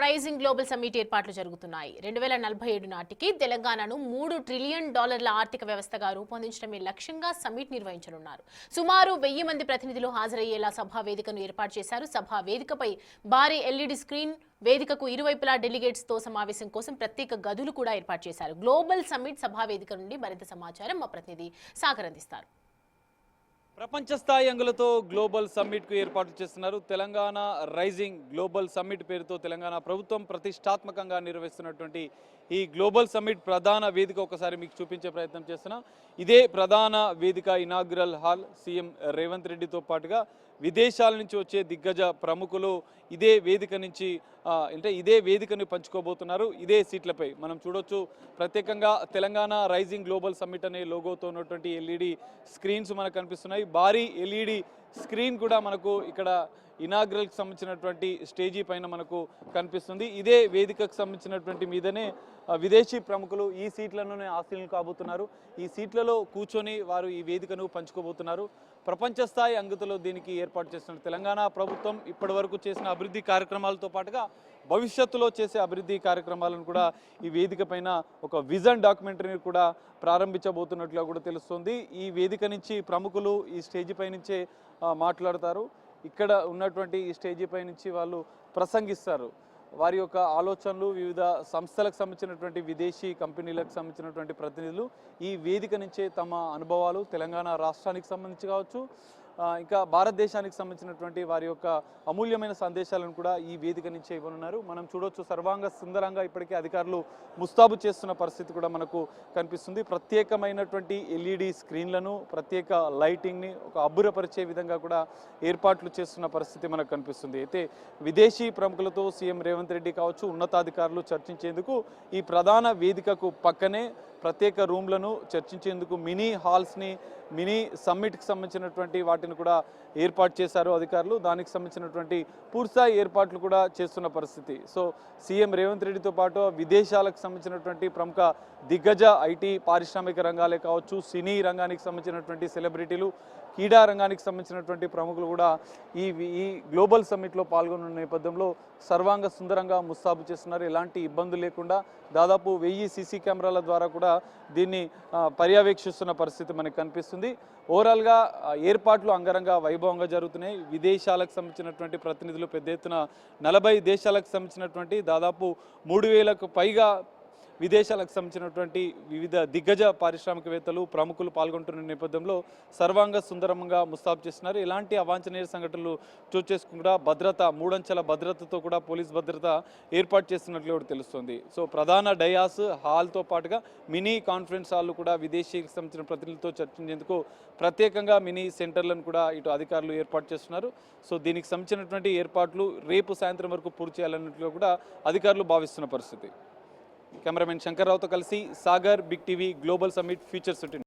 Rising global summit ఏర్పాట్లు జరుగుతున్నాయి. 2047 నాటికి తెలంగాణను $3 ట్రిలియన్ ఆర్థిక వ్యవస్థగా రూపొందించడమే లక్ష్యంగా సమ్మిట్ నిర్వహించనున్నారు. సుమారు 1000 మంది ప్రతినిధులు హాజరయ్యేలా సభా వేదికను ఏర్పాటు చేశారు. సభా వేదికపై భారీ ఎల్ఈడి స్క్రీన్, వేదికకు ఇరువైపులా డెలిగేట్స్ తో సమావేశం కోసం ప్రత్యేక గదులు కూడా ఏర్పాటు చేశారు. గ్లోబల్ సమ్మిట్ సభా వేదిక నుండి మరింత సమాచారం మా ప్రతినిధి సాగర్ అందిస్తారు. ప్రపంచ స్థాయి అంగులతో గ్లోబల్ సమ్మిట్కు ఏర్పాటు చేస్తున్నారు. తెలంగాణ రైజింగ్ గ్లోబల్ సమ్మిట్ పేరుతో తెలంగాణ ప్రభుత్వం ప్రతిష్టాత్మకంగా నిర్వహిస్తున్నటువంటి ఈ గ్లోబల్ సమ్మిట్ ప్రధాన వేదిక ఒకసారి మీకు చూపించే ప్రయత్నం చేస్తున్నా. ఇదే ప్రధాన వేదిక ఇనాగ్రల్ హాల్. సీఎం రేవంత్ రెడ్డితో పాటుగా విదేశాల నుంచి వచ్చే దిగ్గజ ప్రముఖులు ఇదే వేదిక నుంచి ఇదే వేదికను పంచుకోబోతున్నారు. ఇదే సీట్లపై మనం చూడొచ్చు. ప్రత్యేకంగా తెలంగాణ రైజింగ్ గ్లోబల్ సమ్మిట్ అనే లోగోతో ఉన్నటువంటి ఎల్ఈడి స్క్రీన్స్ మనకు కనిపిస్తున్నాయి. భారీ ఎల్ఈడి స్క్రీన్ కూడా మనకు ఇక్కడ ఇనాగ్రల్కి సంబంధించినటువంటి స్టేజీ పైన మనకు కనిపిస్తుంది. ఇదే వేదికకు సంబంధించినటువంటి మీదనే విదేశీ ప్రముఖులు ఈ సీట్లలోనే ఆశీనులు కాబోతున్నారు. ఈ సీట్లలో కూర్చొని వారు ఈ వేదికను పంచుకోబోతున్నారు. ప్రపంచ స్థాయి అంగతిలో దీనికి ఏర్పాటు చేస్తున్న తెలంగాణ ప్రభుత్వం ఇప్పటి వరకు చేసిన అభివృద్ధి కార్యక్రమాలతో పాటుగా భవిష్యత్తులో చేసే అభివృద్ధి కార్యక్రమాలను కూడా ఈ వేదిక పైన ఒక విజన్ డాక్యుమెంటరీని కూడా ప్రారంభించబోతున్నట్లుగా కూడా తెలుస్తుంది. ఈ వేదిక నుంచి ప్రముఖులు ఈ స్టేజీ పై నుంచే మాట్లాడతారు. ఇక్కడ ఉన్నటువంటి ఈ స్టేజీ పై నుంచి వాళ్ళు ప్రసంగిస్తారు. వారి యొక్క ఆలోచనలు, వివిధ సంస్థలకు సంబంధించినటువంటి విదేశీ కంపెనీలకు సంబంధించినటువంటి ప్రతినిధులు ఈ వేదిక నుంచే తమ అనుభవాలు తెలంగాణ రాష్ట్రానికి సంబంధించి కావచ్చు, ఇంకా భారతదేశానికి సంబంధించినటువంటి వారి యొక్క అమూల్యమైన సందేశాలను కూడా ఈ వేదిక నుంచే ఇవ్వనున్నారు. మనం చూడొచ్చు, సర్వాంగ సుందరంగా ఇప్పటికే అధికారులు ముస్తాబు చేస్తున్న పరిస్థితి కూడా మనకు కనిపిస్తుంది. ప్రత్యేకమైనటువంటి ఎల్ఈడి స్క్రీన్లను, ప్రత్యేక లైటింగ్ని ఒక అబ్బురపరిచే విధంగా కూడా ఏర్పాట్లు చేస్తున్న పరిస్థితి మనకు కనిపిస్తుంది. అయితే విదేశీ ప్రముఖులతో సీఎం రేవంత్ రెడ్డి కావచ్చు, ఉన్నతాధికారులు చర్చించేందుకు ఈ ప్రధాన వేదికకు పక్కనే ప్రత్యేక రూమ్లను చర్చించేందుకు మినీ హాల్స్ని, మినీ సమ్మిట్కి సంబంధించినటువంటి వాటిని కూడా ఏర్పాటు చేశారు అధికారులు. దానికి సంబంధించినటువంటి పూర్తిస్థాయి ఏర్పాట్లు కూడా చేస్తున్న పరిస్థితి. సో సీఎం రేవంత్ రెడ్డితో పాటు విదేశాలకు సంబంధించినటువంటి ప్రముఖ దిగ్గజ ఐటీ పారిశ్రామిక రంగాలే కావచ్చు, సినీ రంగానికి సంబంధించినటువంటి సెలబ్రిటీలు, క్రీడా రంగానికి సంబంధించినటువంటి ప్రముఖులు కూడా ఈ గ్లోబల్ సమ్మిట్లో పాల్గొన్న నేపథ్యంలో సర్వాంగ సుందరంగా ముస్తాబు చేస్తున్నారు. ఎలాంటి ఇబ్బందులు లేకుండా దాదాపు 1000 సీసీ కెమెరాల ద్వారా కూడా దీన్ని పర్యవేక్షిస్తున్న పరిస్థితి మనకు కనిపిస్తుంది. ఓవరాల్గా ఏర్పాట్లు అంగరంగ వైభవంగా జరుగుతున్నాయి. విదేశాలకు సంబంధించినటువంటి ప్రతినిధులు పెద్ద ఎత్తున 40 దేశాలకు సంబంధించినటువంటి దాదాపు 3000కు పైగా విదేశాలకు సంబంధించినటువంటి వివిధ దిగ్గజ పారిశ్రామికవేత్తలు, ప్రముఖులు పాల్గొంటున్న నేపథ్యంలో సర్వాంగ సుందరంగా ముస్తాబు చేస్తున్నారు. ఎలాంటి అవాంఛనీయ సంఘటనలు చోటు చేసుకుండా భద్రత, 3 అంచెల భద్రతతో కూడా పోలీస్ భద్రత ఏర్పాటు చేస్తున్నట్లు కూడా తెలుస్తుంది. సో ప్రధాన డయాస్ హాల్తో పాటుగా మినీ కాన్ఫరెన్స్ హాల్ కూడా విదేశీకి సంబంధించిన ప్రతినిధులతో చర్చించేందుకు ప్రత్యేకంగా మినీ సెంటర్లను కూడా ఇటు అధికారులు ఏర్పాటు చేస్తున్నారు. సో దీనికి సంబంధించినటువంటి ఏర్పాట్లు రేపు సాయంత్రం వరకు పూర్తి చేయాలన్నట్లు కూడా అధికారులు భావిస్తున్న పరిస్థితి. కెమెరామెన్ శంకర్రావుతో కలిసి Sagar, big TV, global summit future city.